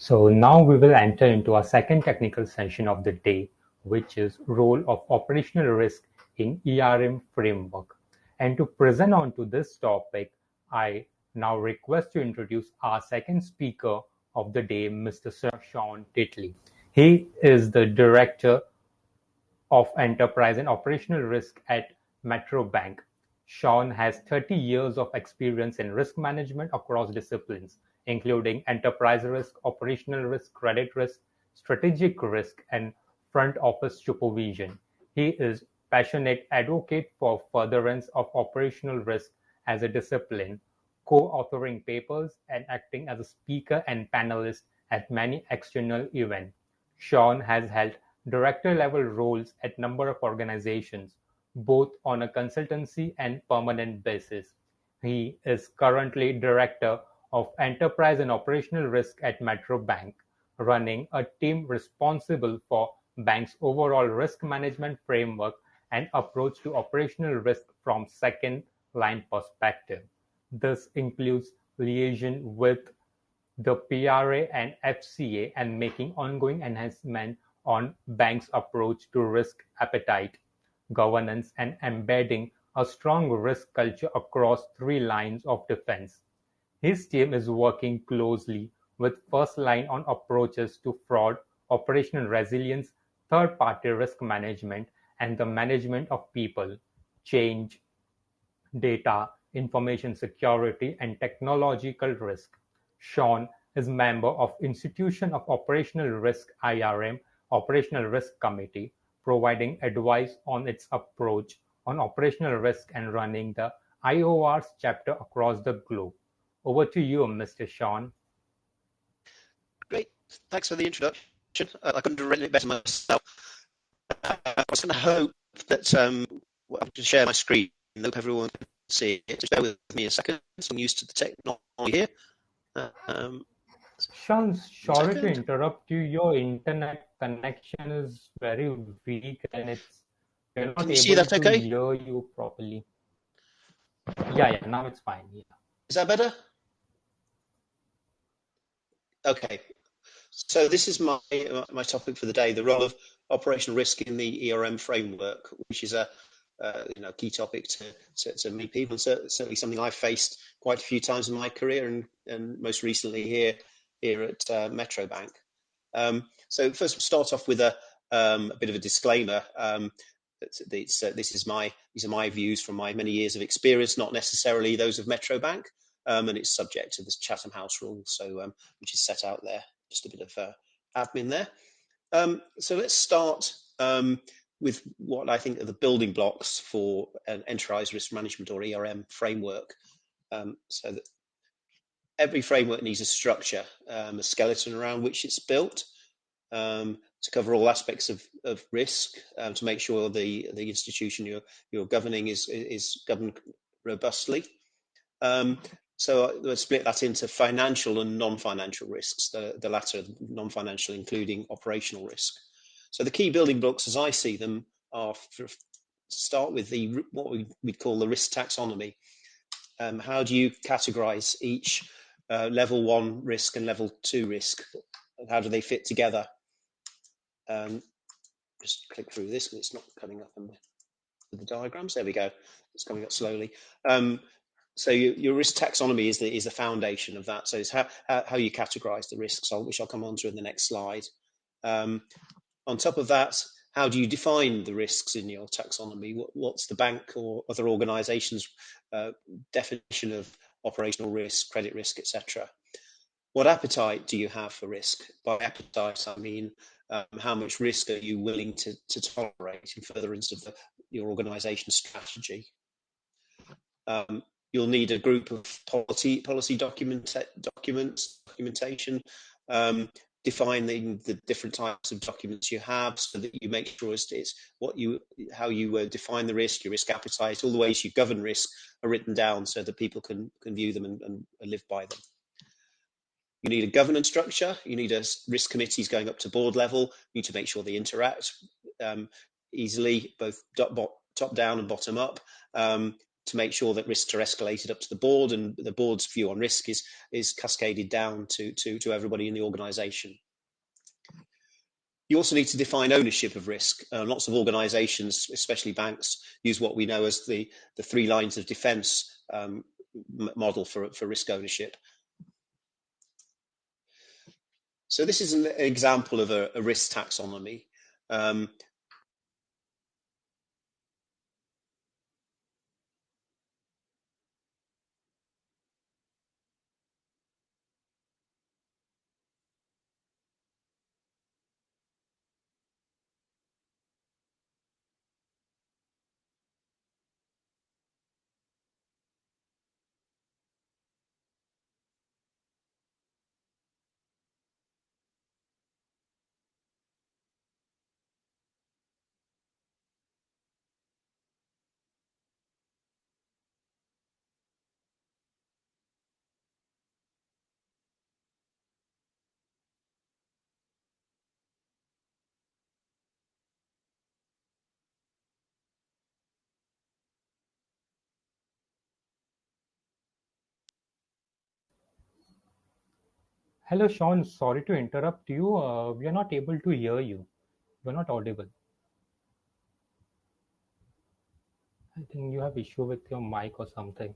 So now we will enter into our second technical session of the day, which is role of operational risk in ERM framework. And to present on to this topic, I now request to introduce our second speaker of the day, Mr. Sir Sean Titley. He is the Director of Enterprise and Operational Risk at Metro Bank. Sean has 30 years of experience in risk management across disciplines, including enterprise risk, operational risk, credit risk, strategic risk, and front office supervision. He is passionate advocate for furtherance of operational risk as a discipline, co-authoring papers and acting as a speaker and panelist at many external events. Sean has held director-level roles at a number of organizations, both on a consultancy and permanent basis. He is currently Director of Enterprise and Operational Risk at Metro Bank, running a team responsible for bank's overall risk management framework and approach to operational risk from second-line perspective. This includes liaison with the PRA and FCA and making ongoing enhancement on bank's approach to risk appetite, governance, and embedding a strong risk culture across three lines of defense. His team is working closely with first line on approaches to fraud, operational resilience, third-party risk management, and the management of people, change, data, information security, and technological risk. Sean is member of Institution of Operational Risk (IRM) Operational Risk Committee, providing advice on its approach on operational risk and running the IOR's chapter across the globe. Over to you, Mr. Sean. Great, thanks for the introduction. I couldn't have written it better myself. I was going to hope that I can share my screen. I hope everyone can see it. Just bear with me a second. I'm used to the technology here. Sean, sorry to interrupt you. Your internet connection is very weak and we're not Can you see able that to okay? hear you properly. Yeah, now it's fine. Yeah. Is that better? Okay. So this is my topic for the day: the role of operational risk in the ERM framework, which is a key topic to many people, and certainly something I've faced quite a few times in my career, and most recently here at Metro Bank. So first, we'll start off with a bit of a disclaimer. These are my views from my many years of experience, not necessarily those of Metro Bank, and it's subject to the Chatham House rule, so which is set out there. Just a bit of admin there. So let's start with what I think are the building blocks for an enterprise risk management or ERM framework. So that every framework needs a structure, a skeleton around which it's built to cover all aspects of risk, to make sure the institution you're governing is governed robustly. So let's split that into financial and non-financial risks, the latter, non-financial, including operational risk. So the key building blocks, as I see them, are to start with what we'd call the risk taxonomy. How do you categorize each level 1 risk and level 2 risk? How do they fit together? Just click through this because it's not coming up with the diagrams. There we go. It's coming up slowly. So your risk taxonomy is the foundation of that. So it's how you categorize the risks, which I'll come on to in the next slide. On top of that, how do you define the risks in your taxonomy? What's the bank or other organizations' definition of operational risk, credit risk, etc.? What appetite do you have for risk? By appetite, I mean how much risk are you willing to tolerate in furtherance of your organization's strategy? You'll need a group of policy documentation, defining the different types of documents you have, so that you make sure it's how you define the risk, your risk appetite, all the ways you govern risk are written down so that people can view them and live by them. You need a governance structure. You need risk committees going up to board level. You need to make sure they interact easily, both top down and bottom up, to make sure that risks are escalated up to the board, and the board's view on risk is cascaded down to everybody in the organisation. You also need to define ownership of risk. Lots of organisations, especially banks, use what we know as the 3 lines of defence model for risk ownership. So this is an example of a risk taxonomy. Hello, Sean. Sorry to interrupt you. We are not able to hear you. You're not audible. I think you have issue with your mic or something.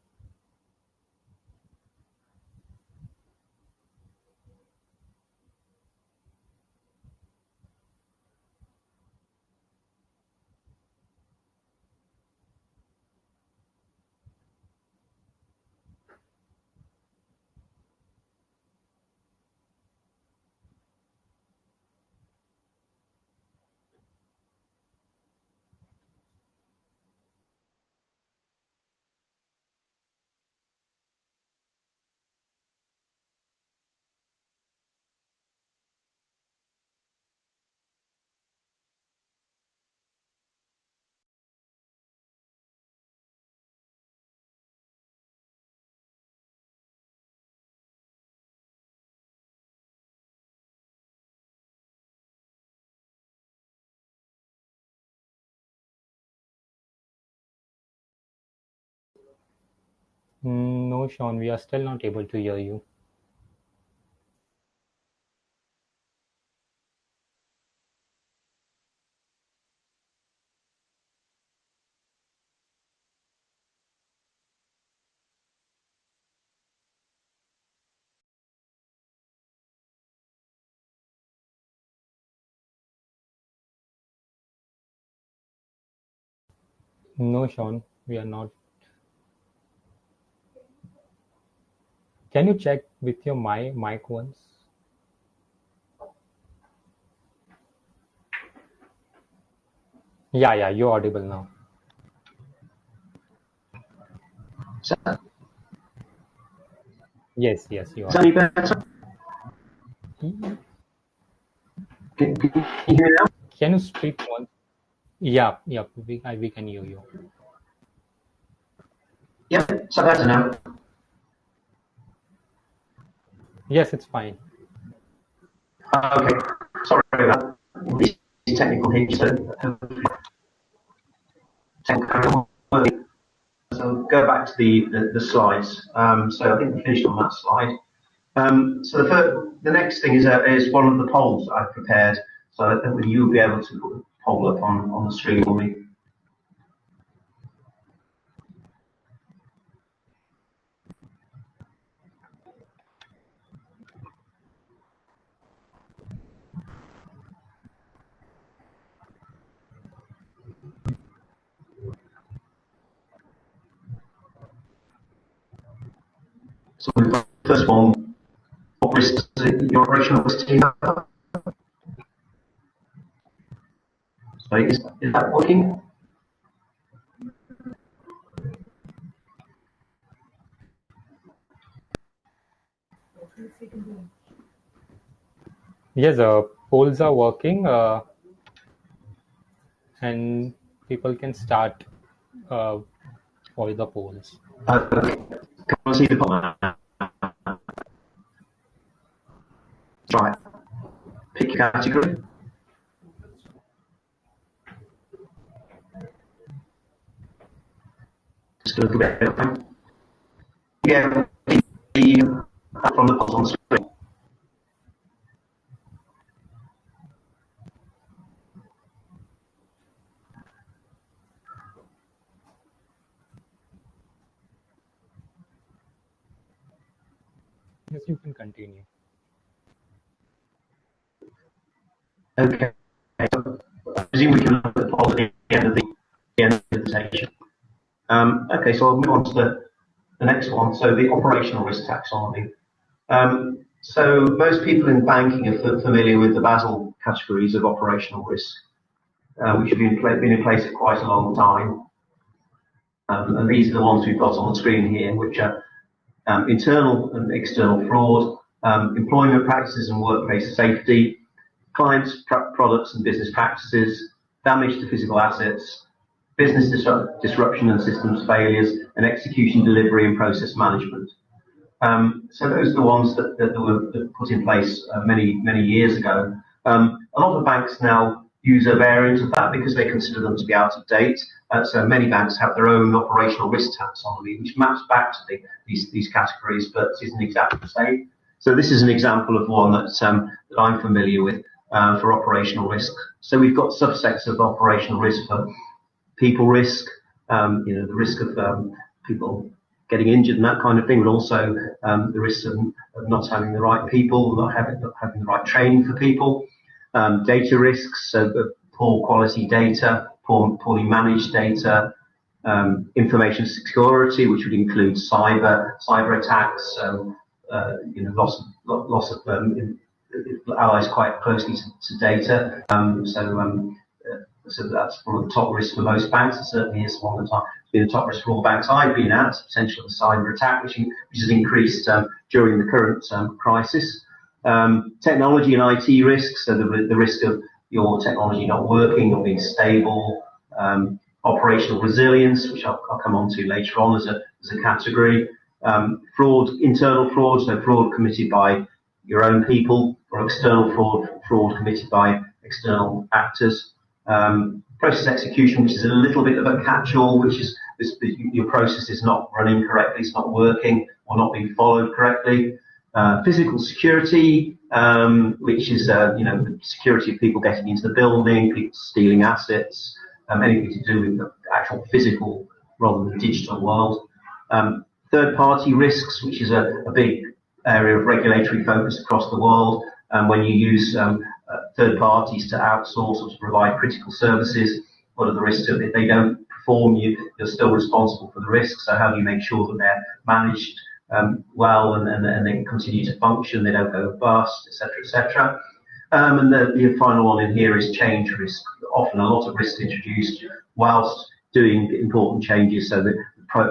No, Sean, we are still not able to hear you. No, Sean, we are not. Can you check with your mic once? Yeah, you're audible now. Is that Yes, you are. any better? Can you hear me now? Can you speak once? Yeah, we can hear you. Yeah, so better now. Yes, it's fine. Okay, sorry about these technical hitches. So go back to the slides. So I think we finished on that slide. So the next thing is one of the polls that I've prepared. So I think you'll be able to put the poll up on the screen for me. So we've got the first one, what risks does your operational risk team have? So is that working? Yes, polls are working, and people can start for the polls. Okay. Can I see the poll? Right. Pick a category. just a little bit of time. Yeah, from the polls on the screen. Yes, you can continue. Okay. So I presume we can look at the polls at the end of the presentation. Okay, so I'll move on to the next one. So the operational risk taxonomy. So most people in banking are familiar with the Basel categories of operational risk, which have been in place for quite a long time. And these are the ones we've got on the screen here, which are internal and external fraud, employment practices and workplace safety, clients, products and business practices, damage to physical assets, business disruption and systems failures, and execution, delivery and process management. So those are the ones that were put in place many years ago. A lot of banks now use a variant of that because they consider them to be out of date. So many banks have their own operational risk taxonomy, which maps back to these categories, but isn't exactly the same. So this is an example of one that I'm familiar with for operational risk. So we've got subsets of operational risk for people risk, the risk of people getting injured and that kind of thing, but also the risks of not having the right people, not having the right training for people. Data risks, so poor quality data, poorly managed data, information security, which would include cyber attacks, loss of allies quite closely to data. So that's one of the top risks for most banks. It certainly is one of the been the top risk for all banks I've been at, potential of a cyber attack, which has increased during the current crisis. Technology and IT risks, so the risk of your technology not working or being stable. Operational resilience, which I'll come on to later on as a category. Fraud, internal fraud, so fraud committed by your own people, or external fraud committed by external actors. Process execution, which is a little bit of a catch-all, which is your process is not running correctly, it's not working, or not being followed correctly. Physical security, which is the security of people getting into the building, people stealing assets, anything to do with the actual physical rather than digital world. Third-party risks, which is a big area of regulatory focus across the world. When you use third parties to outsource or to provide critical services, what are the risks of it? If they don't perform, you're still responsible for the risks. So how do you make sure that they're managed well and they continue to function, they don't go bust, etc., etc. And the final one in here is change risk. Often a lot of risks introduced whilst doing important changes, so that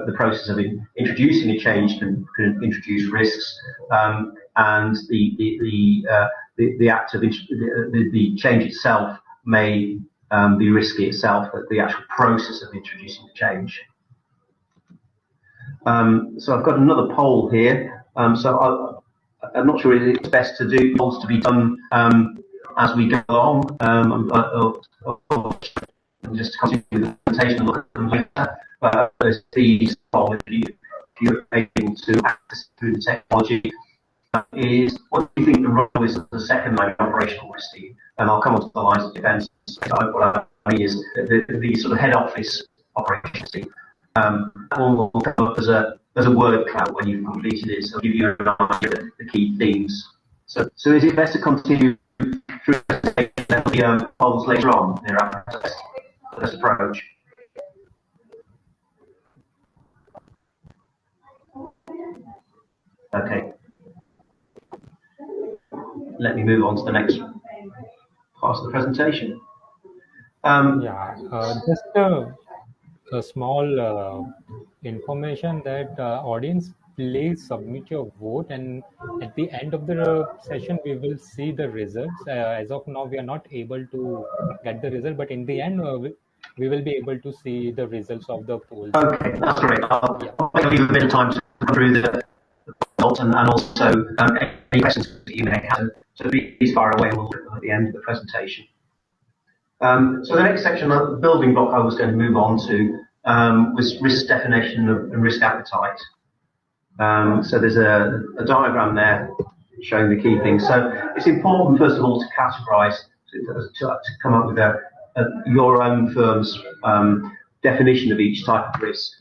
the process of introducing a change can introduce risks, and the act of the change itself may be risky itself, but the actual process of introducing the change. So I've got another poll here. So I'm not sure if it's best to do polls to be done as we go along. Just continue the presentation and look at them later. There's these polls if you're able to access through the technology. Is what do you think the role is of the second line operational risk team? And I'll come on to the lines of defence. What I mean is the sort of head office operations team. Will come up as a word cloud when you've completed it, so I'll give you an idea of the key themes. So is it best to continue through the polls later on in our this approach? Okay. Let me move on to the next part of the presentation. Just a small information that audience, please submit your vote, and at the end of the session we will see the results. As of now we are not able to get the result, but in the end we will be able to see the results of the polls. Okay, that's great. I'll give you a bit of time to go through the results and also any questions that you may have. So please fire away and we'll look at the end of the presentation. So the next section, the building block I was going to move on to, was risk definition and risk appetite. So there's a diagram there showing the key things. So it's important, first of all, to categorise, to come up with your own firm's definition of each type of risk.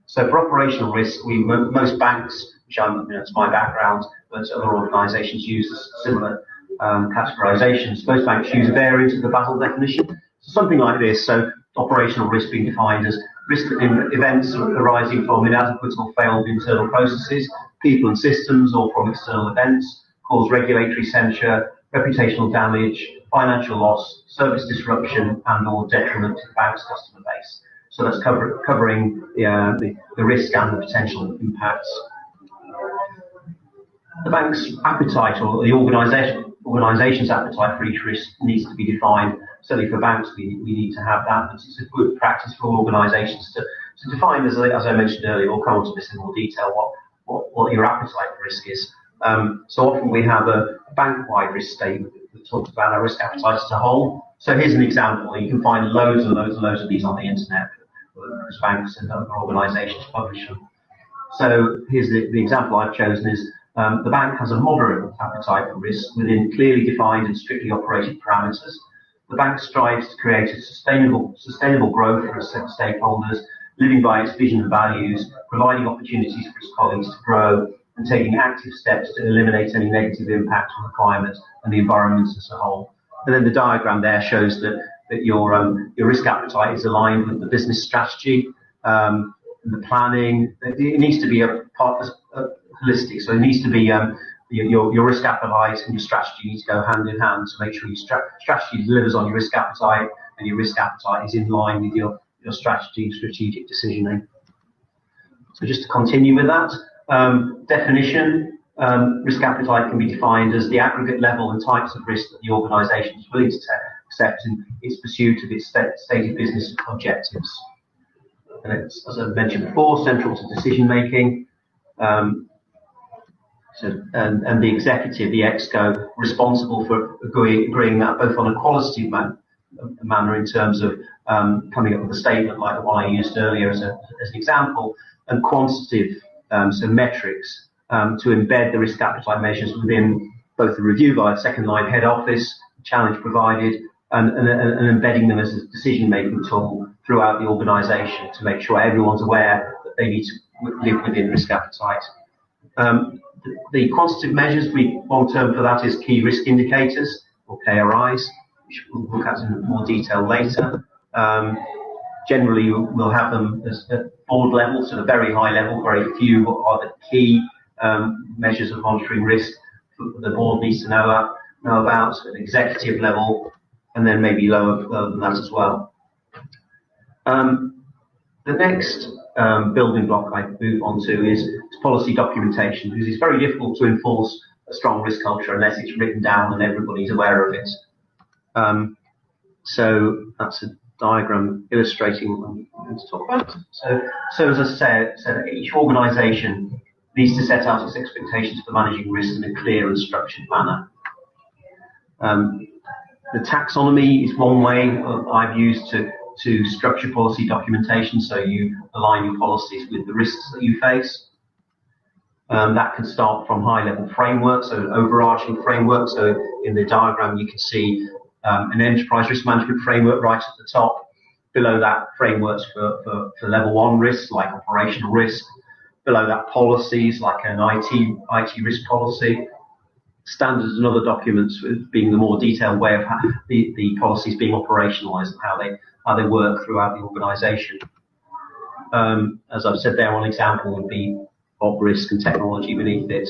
So for operational risk, most banks, which it's my background, but other organisations use similar categorisations. Most banks use a variant of the Basel definition. So something like this. So operational risk being defined as risk events arising from inadequate or failed internal processes, people and systems, or from external events, cause regulatory censure, reputational damage, financial loss, service disruption, and/or detriment to the bank's customer base. So that's covering the risk and the potential impacts. The bank's appetite, or the organisation's appetite for each risk, needs to be defined. Certainly for banks, we need to have that. It's a good practice for organisations to define, as I mentioned earlier. We'll come on to this in more detail, what your appetite for risk is. So often we have a bank-wide risk statement that talks about our risk appetite as a whole. So here's an example. You can find loads and loads and loads of these on the internet, because banks and other organisations publish them. So here's the example I've chosen is the bank has a moderate appetite for risk within clearly defined and strictly operated parameters. The bank strives to create a sustainable growth for its stakeholders, living by its vision and values, providing opportunities for its colleagues to grow, and taking active steps to eliminate any negative impact on the climate and the environment as a whole. And then the diagram there shows that your risk appetite is aligned with the business strategy, the planning. It needs to be holistic, so it needs to be your risk appetite and your strategy need to go hand in hand to make sure your strategy delivers on your risk appetite, and your risk appetite is in line with your strategy, strategic decisioning. So just to continue with that, definition, risk appetite can be defined as the aggregate level and types of risk that the organisation is willing to accept in its pursuit of its stated business objectives. And it's, as I mentioned before, central to decision making. And the executive, the ExCo, responsible for agreeing that both on a qualitative manner in terms of coming up with a statement like the one I used earlier as an example, and quantitative, so metrics, to embed the risk appetite measures within both the review by the second line head office, challenge provided, and embedding them as a decision-making tool throughout the organisation to make sure everyone's aware that they need to live within risk appetite. The quantitative measures, long term for that is key risk indicators, or KRIs, which we'll look at in more detail later. Generally, we'll have them at board level, so a very high level, very few are the key measures of monitoring risk the board needs to know about at executive level, and then maybe lower than that as well. The next building block I move on to is policy documentation, because it's very difficult to enforce a strong risk culture unless it's written down and everybody's aware of it. So that's a diagram illustrating what I'm going to talk about. So as I said, each organisation needs to set out its expectations for managing risk in a clear and structured manner. The taxonomy is one way I've used to structure policy documentation, so you align your policies with the risks that you face. That can start from high-level frameworks, so an overarching framework. So in the diagram, you can see an enterprise risk management framework right at the top. Below that, frameworks for level 1 risks, like operational risk. Below that, policies, like an IT risk policy. Standards and other documents being the more detailed way of how the policies being operationalised and how they work throughout the organisation. As I've said there, one example would be op risk and technology beneath it.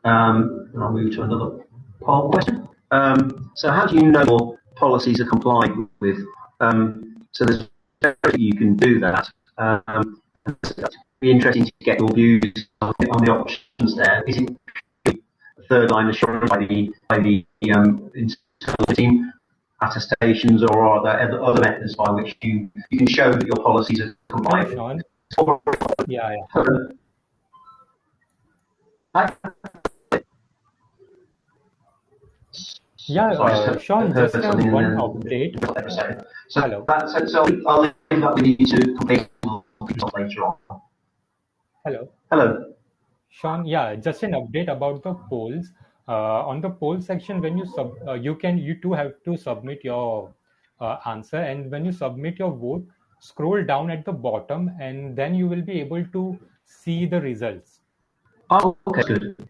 And I'll move to another poll question. So how do you know your policies are complied with? So there's you can do that. It'd be interesting to get your views on the options there. Is it third line assurance by the internal team attestations, or are there other methods by which you can show that your policies are compliant? Sean? Yeah. Yeah, So I just Sean, heard just something one and update. then there a second. So Hello. so I'll leave that with you to complete later on. Hello. Hello. Sean, yeah, just an update about the polls. On the poll section, when you too have to submit your answer, and when you submit your vote, scroll down at the bottom, and then you will be able to see the results. Oh, okay, good.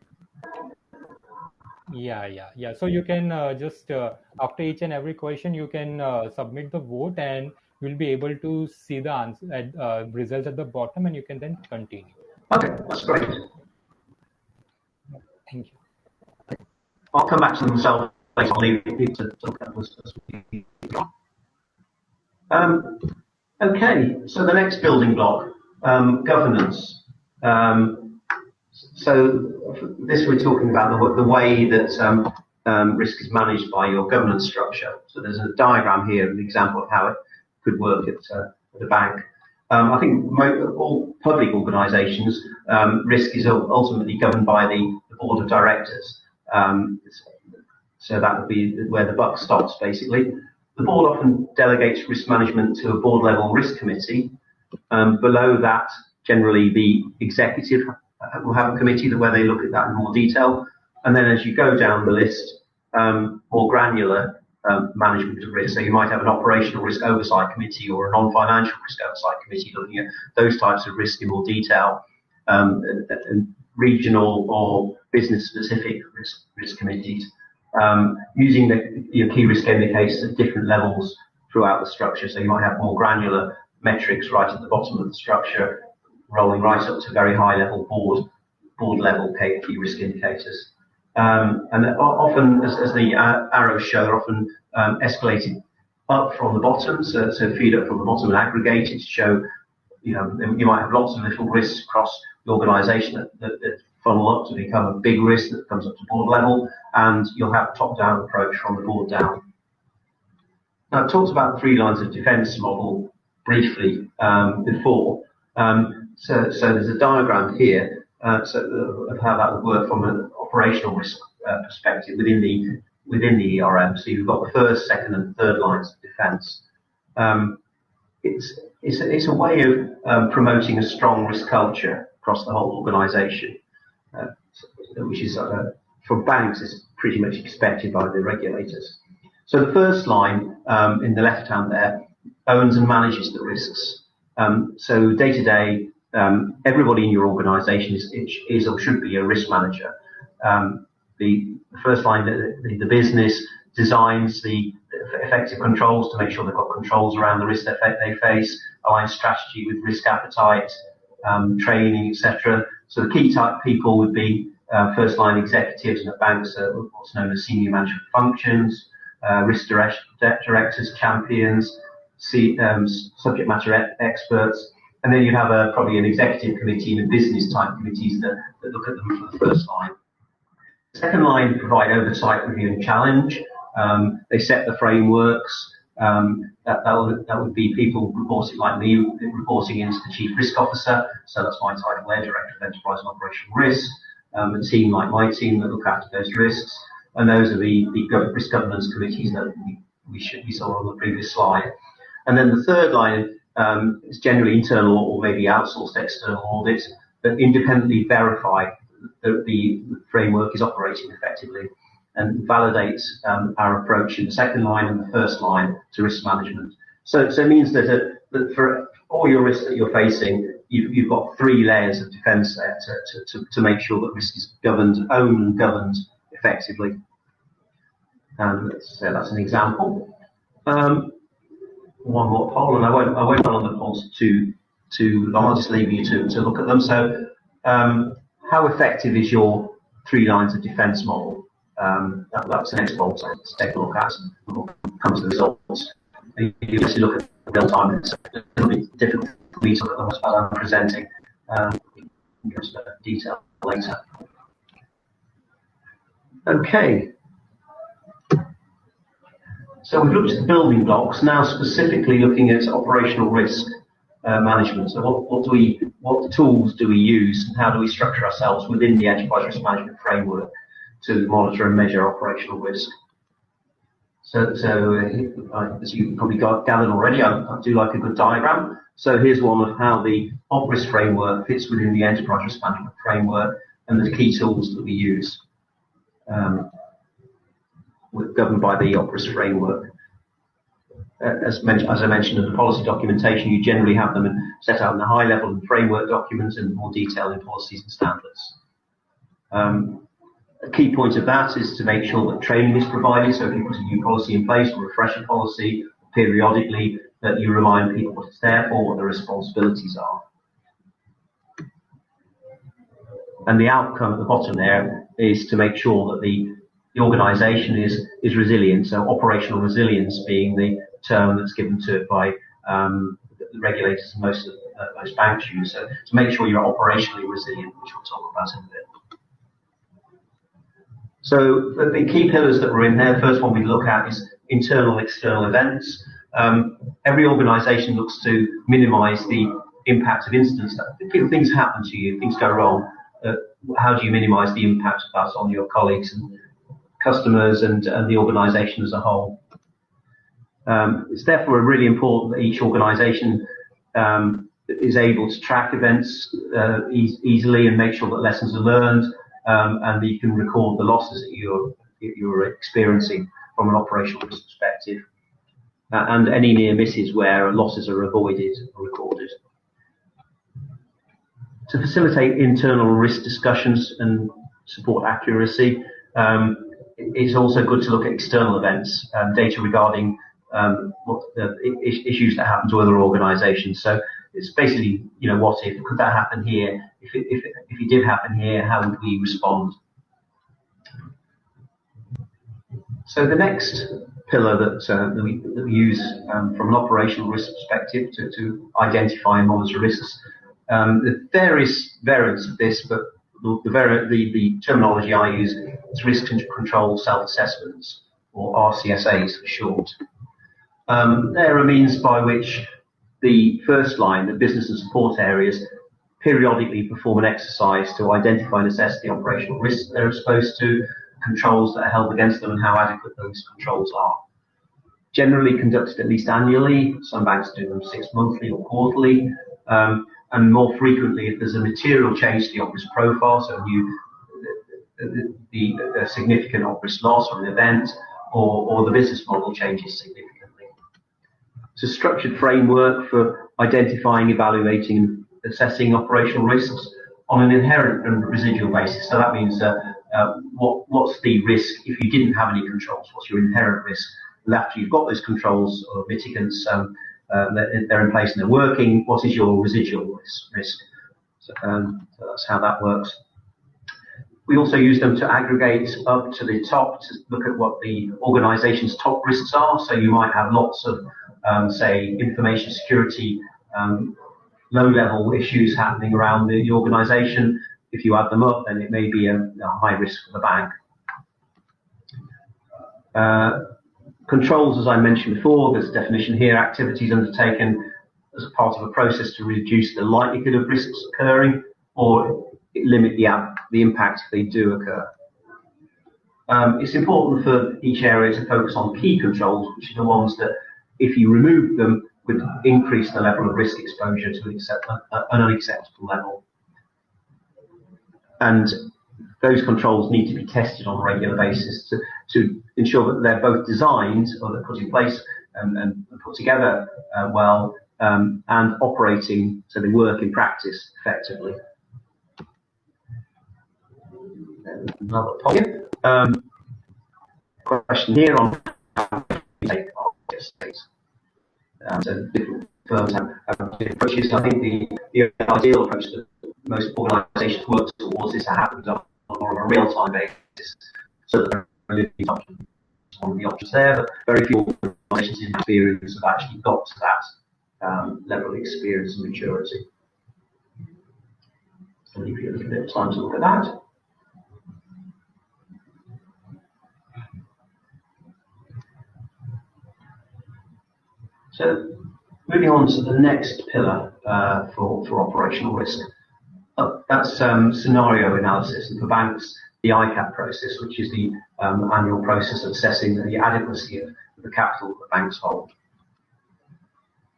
Yeah. So you can just after each and every question, you can submit the vote, and you'll be able to see the answer results at the bottom, and you can then continue. Okay, that's great. Thank you. I'll come back to them myself later. I'll leave it to look at this as we go. Okay, so the next building block, governance. So this we're talking about the way that risk is managed by your governance structure. So there's a diagram here, an example of how it could work at a bank. I think all public organisations, risk is ultimately governed by the board of directors. So that would be where the buck stops, basically. The board often delegates risk management to a board level risk committee. Below that, generally the executive will have a committee where they look at that in more detail. And then as you go down the list, more granular management of risk. So you might have an operational risk oversight committee or a non-financial risk oversight committee looking at those types of risk in more detail, and regional or business specific risk committees. Using your key risk indicators at different levels throughout the structure. So you might have more granular metrics right at the bottom of the structure, rolling right up to very high level board level key risk indicators. And often, as the arrows show, are often escalated up from the bottom, so feed up from the bottom and aggregated to show, you might have lots of little risks across the organisation that funnel up to become a big risk that comes up to board level, and you'll have a top-down approach from the board down. Now, I've talked about the 3 lines of defence model briefly before. So there's a diagram here of how that would work from an operational risk perspective within the ERM. So you've got the first, second, and third lines of defence. It's a way of promoting a strong risk culture across the whole organisation, which is for banks is pretty much expected by the regulators. So the first line in the left hand there owns and manages the risks. So day to day, everybody in your organisation is or should be a risk manager. The first line, the business designs the effective controls to make sure they've got controls around the risk that they face, align strategy with risk appetite, training, etc. So the key type people would be first line executives at banks, what's known as senior management functions, risk directors, champions, subject matter experts, and then you have probably an executive committee and business type committees that look at them for the first line. The second line provide oversight, review, and challenge. They set the frameworks. That would be people reporting like me, reporting into the chief risk officer. So that's my title there, Director of Enterprise and Operational Risk. A team like my team that look after those risks, and those are the risk governance committees that we saw on the previous slide. And then the third line is generally internal or maybe outsourced external audit that independently verify that the framework is operating effectively and validates our approach in the second line and the first line to risk management. So it means that for all your risks that you're facing, you've got 3 layers of defence there to make sure that risk is owned and governed effectively. And so that's an example. One more poll, and I won't run on the polls too long. I'll just leave you to look at them. So, how effective is your 3 lines of defence model? That's the next poll. So let's take a look at and we'll come to the results. You can look at real time. It's a little bit difficult for me to look at them as I'm presenting. We can go into detail later. Okay. So we've looked at the building blocks, now specifically looking at operational risk management. So what tools do we use and how do we structure ourselves within the enterprise risk management framework to monitor and measure operational risk? As you probably gathered already, I do like a good diagram. So here's one of how the op risk framework fits within the enterprise risk management framework and the key tools that we use, governed by the op risk framework. As I mentioned in the policy documentation, you generally have them set out in the high level and framework documents and more detail in policies and standards. A key point of that is to make sure that training is provided. So if you put a new policy in place or refresh a policy periodically, that you remind people what it's there for, what the responsibilities are. And the outcome at the bottom there is to make sure that the organisation is resilient. So operational resilience being the term that's given to it by the regulators and most banks use. So to make sure you're operationally resilient, which we'll talk about in a bit. So the key pillars that were in there, the first one we look at is internal and external events. Every organisation looks to minimise the impact of incidents. Things happen to you, things go wrong. How do you minimise the impact of that on your colleagues and customers and the organisation as a whole? It's therefore really important that each organisation is able to track events easily and make sure that lessons are learned, and that you can record the losses that you're experiencing from an operational risk perspective, and any near misses where losses are avoided or recorded. To facilitate internal risk discussions and support accuracy, it's also good to look at external events, data regarding what the issues that happen to other organisations. So it's basically, what if? Could that happen here? If it did happen here, how would we respond? So the next pillar that we use from an operational risk perspective to identify and monitor risks. The various variants of this, but the terminology I use is risk control self-assessments, or RCSAs for short. They're a means by which the first line, the business and support areas, periodically perform an exercise to identify and assess the operational risks they're exposed to, controls that are held against them, and how adequate those controls are. Generally conducted at least annually. Some banks do them 6 monthly or quarterly. And more frequently if there's a material change to the op risk profile, so a significant op risk loss or an event, or the business model changes significantly. It's a structured framework for identifying, evaluating and assessing operational risks on an inherent and residual basis. So that means what's the risk if you didn't have any controls? What's your inherent risk? And after you've got those controls or mitigants, they're in place and they're working, what is your residual risk? So that's how that works. We also use them to aggregate up to the top to look at what the organisation's top risks are. So you might have lots of, say, information security, low-level issues happening around the organisation. If you add them up, then it may be a high risk for the bank. Controls, as I mentioned before, there's a definition here, activities undertaken as a part of a process to reduce the likelihood of risks occurring or limit the impact if they do occur. It's important for each area to focus on key controls, which are the ones that, if you remove them, would increase the level of risk exposure to an unacceptable level. And those controls need to be tested on a regular basis to ensure that they're both designed, or they're put in place and put together well, and operating so they work in practice effectively. Another point. Question here on how we take RCSAs. So different firms have different approaches. I think the ideal approach that most organisations work towards is to happen on a real-time basis, so that there are one of the options there, but very few organisations in experience have actually got to that level of experience and maturity. I'll leave you a little bit of time to look at that. So moving on to the next pillar for operational risk. That's scenario analysis, and for banks the ICAP process, which is the annual process of assessing the adequacy of the capital that banks hold.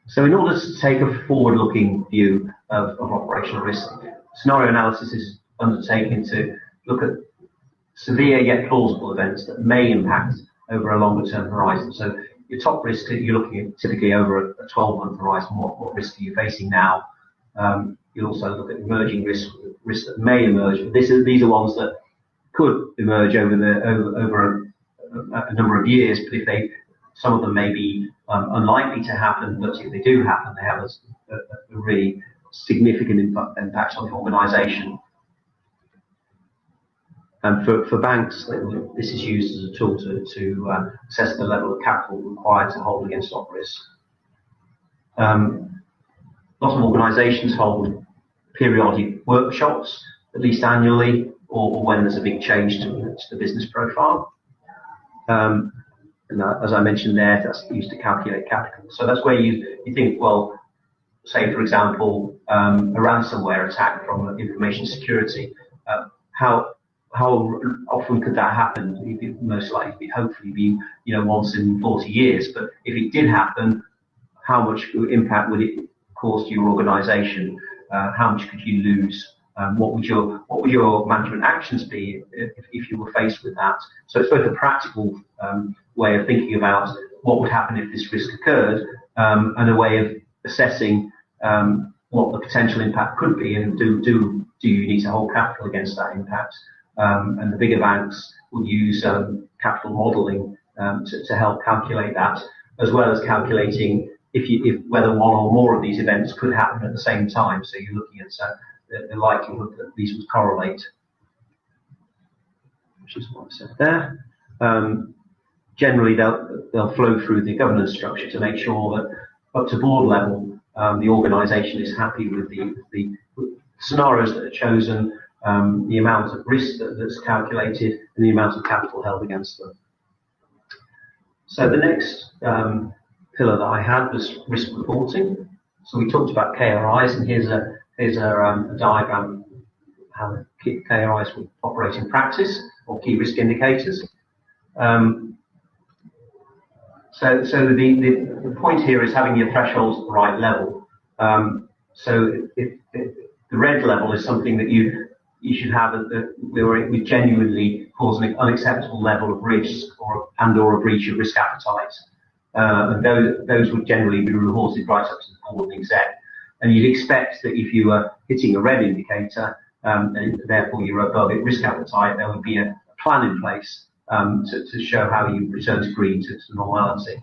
So in order to take a forward-looking view of operational risk, scenario analysis is undertaken to look at severe yet plausible events that may impact over a longer-term horizon. So your top risk that you're looking at typically over a 12-month horizon. What risk are you facing now? You'll also look at emerging risks that may emerge. But these are ones that could emerge over a number of years. But if some of them may be unlikely to happen, but if they do happen, they have a really significant impact on the organisation. And for banks, this is used as a tool to assess the level of capital required to hold against op risk. Lots of organisations hold periodic workshops, at least annually, or when there's a big change to the business profile. And as I mentioned there, that's used to calculate capital. So that's where you think, well, say, for example, a ransomware attack from information security, how often could that happen? It'd most likely hopefully be, once in 40 years. But if it did happen, how much impact would it cause to your organisation? How much could you lose? What would your management actions be if you were faced with that? So it's both a practical way of thinking about what would happen if this risk occurred, and a way of assessing what the potential impact could be, and do you need to hold capital against that impact? And the bigger banks will use capital modelling to help calculate that, as well as calculating if whether one or more of these events could happen at the same time. So you're looking at the likelihood that these would correlate, which is what I said there. Generally, they'll flow through the governance structure to make sure that up to board level, the organisation is happy with the scenarios that are chosen, the amount of risk that's calculated, and the amount of capital held against them. So the next pillar that I had was risk reporting. So we talked about KRIs, and here's a diagram of how KRIs would operate in practice, or key risk indicators. So the point here is having your thresholds at the right level. So if the red level is something that you should have where it would genuinely cause an unacceptable level of risk or a breach of risk appetite. And those would generally be reported right up to the board and exec. And you'd expect that if you were hitting a red indicator, and therefore you're above it risk appetite, there would be a plan in place to show how you return to green, to normality.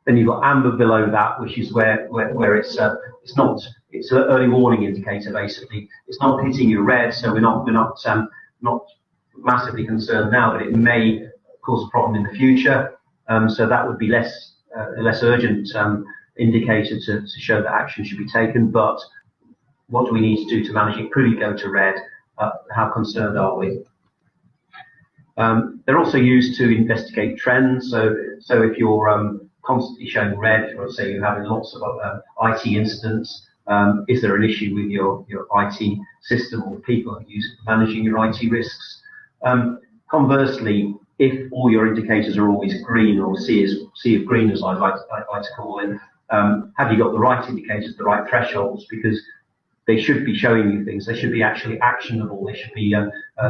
Then you've got amber below that, which is where it's an early warning indicator. Basically, it's not hitting your red, so we're not massively concerned now, but it may cause a problem in the future. So that would be a less urgent indicator to show that action should be taken. But what do we need to do to manage it? Could it go to red? How concerned are we? They're also used to investigate trends. So if you're constantly showing red, or say you're having lots of IT incidents, is there an issue with your IT system or the people who use it for managing your IT risks? Conversely, if all your indicators are always green, or sea of green, as I like to call it, have you got the right indicators, the right thresholds? Because they should be showing you things. They should be actually actionable. They should be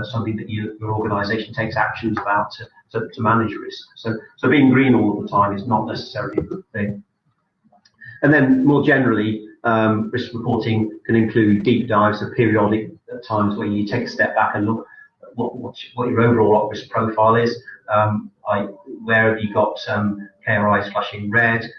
something that your organisation takes actions about to manage risk. So being green all of the time is not necessarily a good thing. And then more generally, risk reporting can include deep dives of periodic times where you take a step back and look at what your overall risk profile is. Where have you got KRIs flashing red?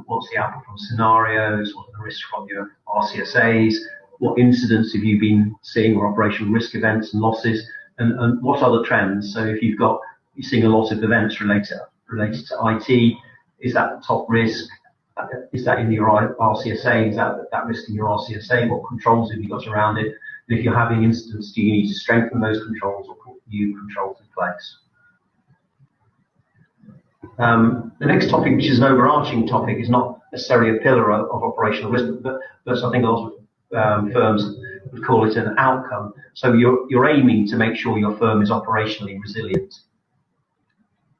What's the output from scenarios? What are the risks from your RCSAs? What incidents have you been seeing, or operational risk events and losses? And what are the trends? So if you're seeing a lot of events related to IT, is that the top risk? Is that in your RCSA? Is that risk in your RCSA? What controls have you got around it? And if you're having incidents, do you need to strengthen those controls or put new controls in place? The next topic, which is an overarching topic, is not necessarily a pillar of operational risk, but something a lot of firms would call it an outcome. So you're aiming to make sure your firm is operationally resilient.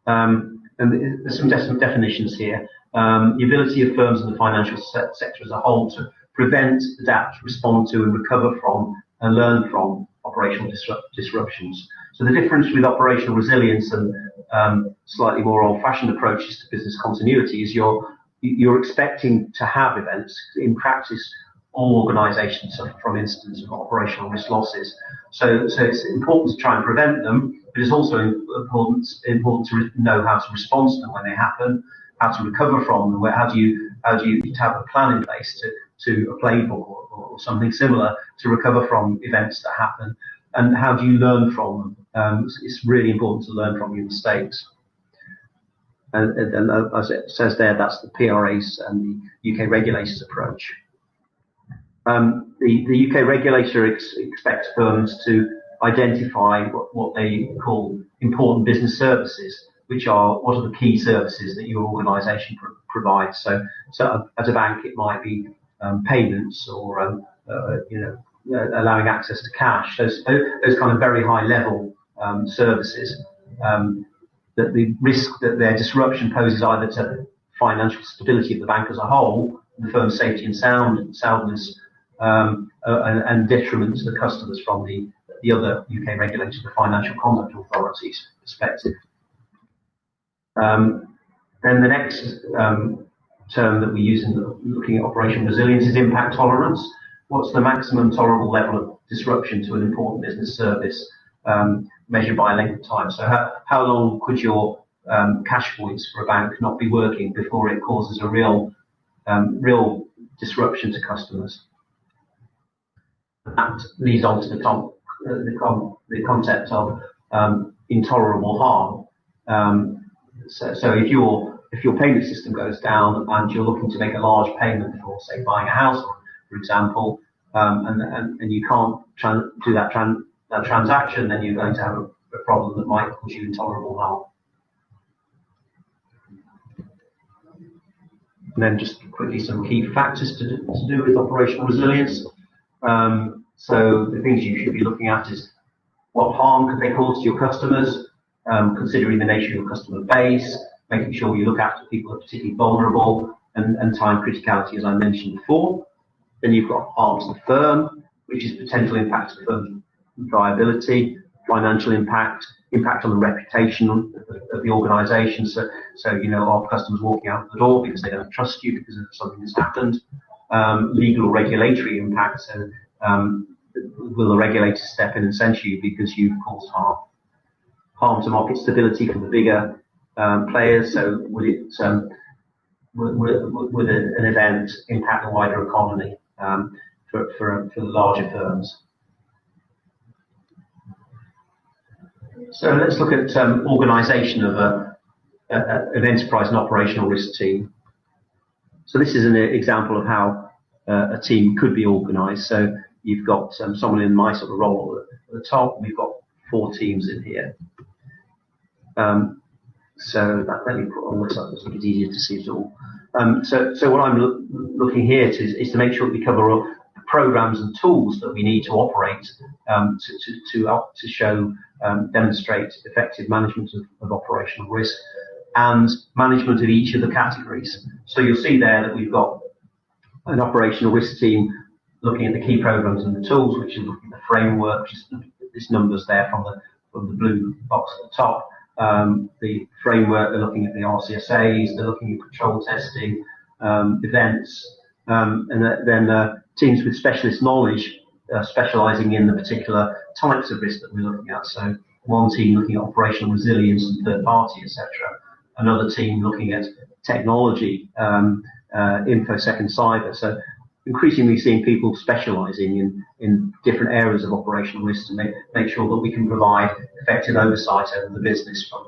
And there's some definitions here. The ability of firms in the financial sector as a whole to prevent, adapt, respond to, and recover from, and learn from operational disruptions. So the difference with operational resilience and slightly more old-fashioned approaches to business continuity is you're expecting to have events. In practice, all organisations suffer from instances of operational risk losses. So it's important to try and prevent them, but it's also important to know how to respond to them when they happen, how to recover from them, how do you have a plan in place to a playbook or something similar to recover from events that happen, and how do you learn from them? It's really important to learn from your mistakes. And as it says there, that's the PRA's and the UK regulators' approach. The UK regulator expects firms to identify what they call important business services, which are what are the key services that your organisation provides. So at a bank, it might be payments or allowing access to cash. Those kind of very high level services. That the risk that their disruption poses either to financial stability of the bank as a whole, the firm's safety and soundness, and detriment to the customers from the other UK regulators, the financial conduct authorities' perspective. Then the next term that we use in looking at operational resilience is impact tolerance. What's the maximum tolerable level of disruption to an important business service, measured by length of time? So how long could your cash points for a bank not be working before it causes a real disruption to customers? That leads on to the concept of intolerable harm. So if your payment system goes down and you're looking to make a large payment for, say, buying a house, for example, and you can't do that transaction, then you're going to have a problem that might cause you intolerable harm. And then just quickly some key factors to do with operational resilience. So the things you should be looking at is what harm could they cause to your customers, considering the nature of your customer base, making sure you look after people who are particularly vulnerable, and time criticality, as I mentioned before. Then you've got harm to the firm, which is potential impact to the firm's viability, financial impact on the reputation of the organisation. So are customers walking out the door because they don't trust you because of something that's happened? Legal or regulatory impact. So will the regulator step in and censure you because you've caused harm? Harm to market stability for the bigger players. So would an event impact the wider economy for the larger firms? So let's look at organisation of an enterprise and operational risk team. So this is an example of how a team could be organised. So you've got someone in my sort of role at the top. We've got 4 teams in here. So let me put all this up so it's easier to see it all. So what I'm looking here is to make sure that we cover all the programs and tools that we need to operate to show demonstrate effective management of operational risk and management of each of the categories. So you'll see there that we've got an operational risk team looking at the key programs and the tools, which is looking at the framework, which is this numbers there from the blue box at the top. The framework, they're looking at the RCSAs, they're looking at control testing, events, and then teams with specialist knowledge specialising in the particular types of risk that we're looking at. So one team looking at operational resilience and third party, etc. Another team looking at technology, infosec and cyber. So increasingly seeing people specialising in different areas of operational risk to make sure that we can provide effective oversight over the business from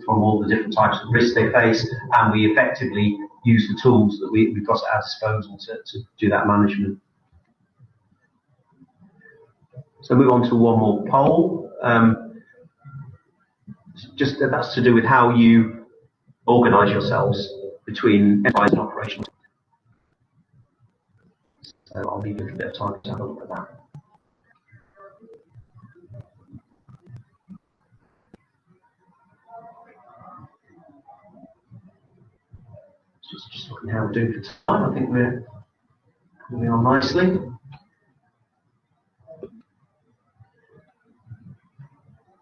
all the different types of risks they face, and we effectively use the tools that we've got at our disposal to do that management. So move on to one more poll. Just that's to do with how you organise yourselves between enterprise and operational. So I'll leave a little bit of time to have a look at that. Just looking how we're doing for time. I think we're moving on nicely.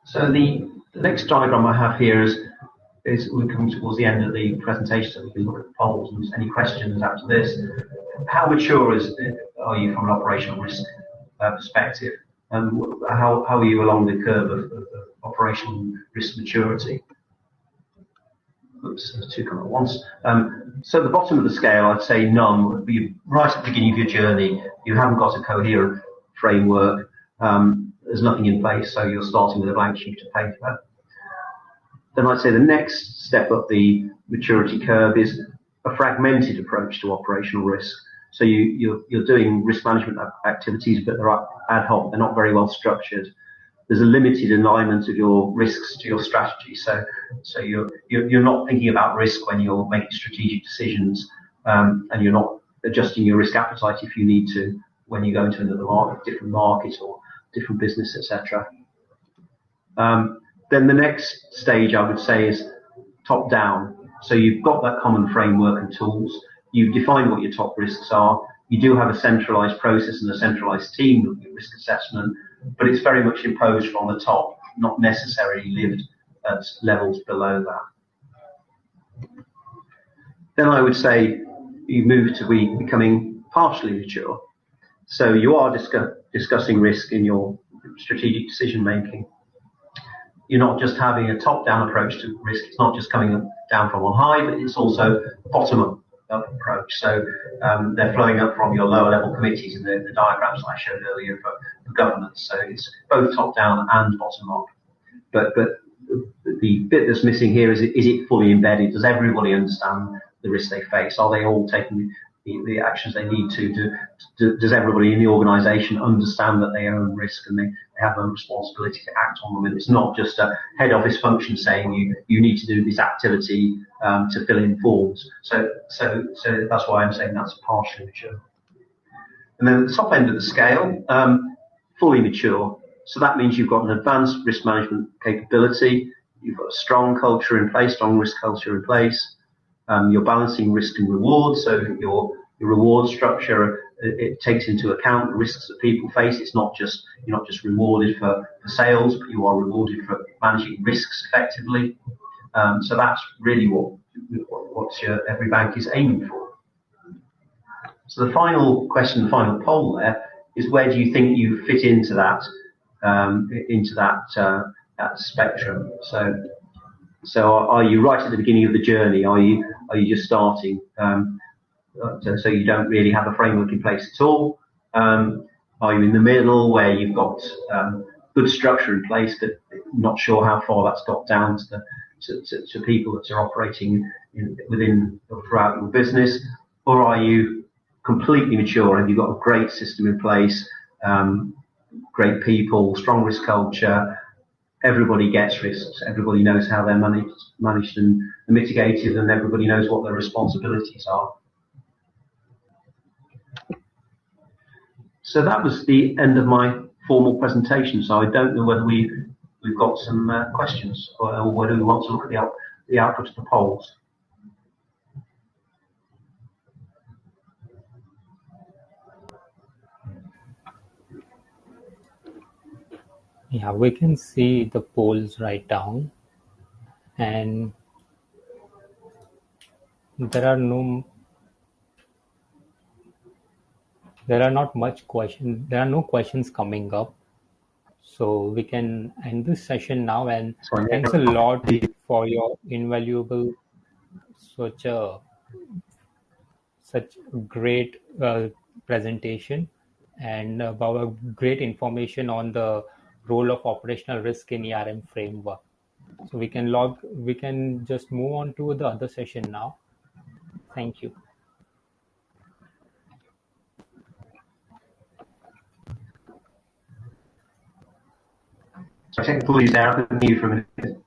So the next diagram I have here is we're coming towards the end of the presentation, so we can look at the polls and any questions after this. How mature are you from an operational risk perspective? And how are you along the curve of operational risk maturity? Oops, there's two come at once. So at the bottom of the scale, I'd say none. Right at the beginning of your journey, you haven't got a coherent framework. There's nothing in place, so you're starting with a blank sheet of paper. Then I'd say the next step up the maturity curve is a fragmented approach to operational risk. So you're doing risk management activities, but they're ad hoc. They're not very well structured. There's a limited alignment of your risks to your strategy. So you're not thinking about risk when you're making strategic decisions, and you're not adjusting your risk appetite if you need to when you go into another market, different market or different business, etc. Then the next stage, I would say, is top down. So you've got that common framework and tools. You've defined what your top risks are. You do have a centralized process and a centralized team looking at risk assessment, but it's very much imposed from the top, not necessarily lived at levels below that. Then I would say you move to becoming partially mature. So you are discussing risk in your strategic decision making. You're not just having a top-down approach to risk. It's not just coming down from on high, but it's also a bottom-up approach. So they're flowing up from your lower level committees in the diagrams I showed earlier for governance. So it's both top-down and bottom-up. But the bit that's missing here is it fully embedded? Does everybody understand the risks they face? Are they all taking the actions they need to? Does everybody in the organisation understand that they own risk and they have a responsibility to act on them? And it's not just a head office function saying you need to do this activity to fill in forms. So that's why I'm saying that's partially mature. And then at the top end of the scale, fully mature. So that means you've got an advanced risk management capability. You've got a strong culture in place, strong risk culture in place. You're balancing risk and reward, so your reward structure it takes into account the risks that people face. You're not just rewarded for sales, but you are rewarded for managing risks effectively. So that's really what every bank is aiming for. So the final question, the final poll there is: where do you think you fit into that spectrum? So are you right at the beginning of the journey? Are you just starting? So you don't really have a framework in place at all? Are you in the middle where you've got good structure in place, but not sure how far that's got down to people that are operating within or throughout your business? Or are you completely mature? Have you got a great system in place, great people, strong risk culture? Everybody gets risks. Everybody knows how they're managed and mitigated, and everybody knows what their responsibilities are. So that was the end of my formal presentation. So I don't know whether we've got some questions or whether we want to look at the output of the polls. Yeah, we can see the polls right down, and there are no questions coming up, so we can end this session now. And thanks a lot for your invaluable such great presentation and about great information on the role of operational risk in ERM framework. So we can just move on to the other session now. Thank you. So technically there, I couldn't hear you for a minute.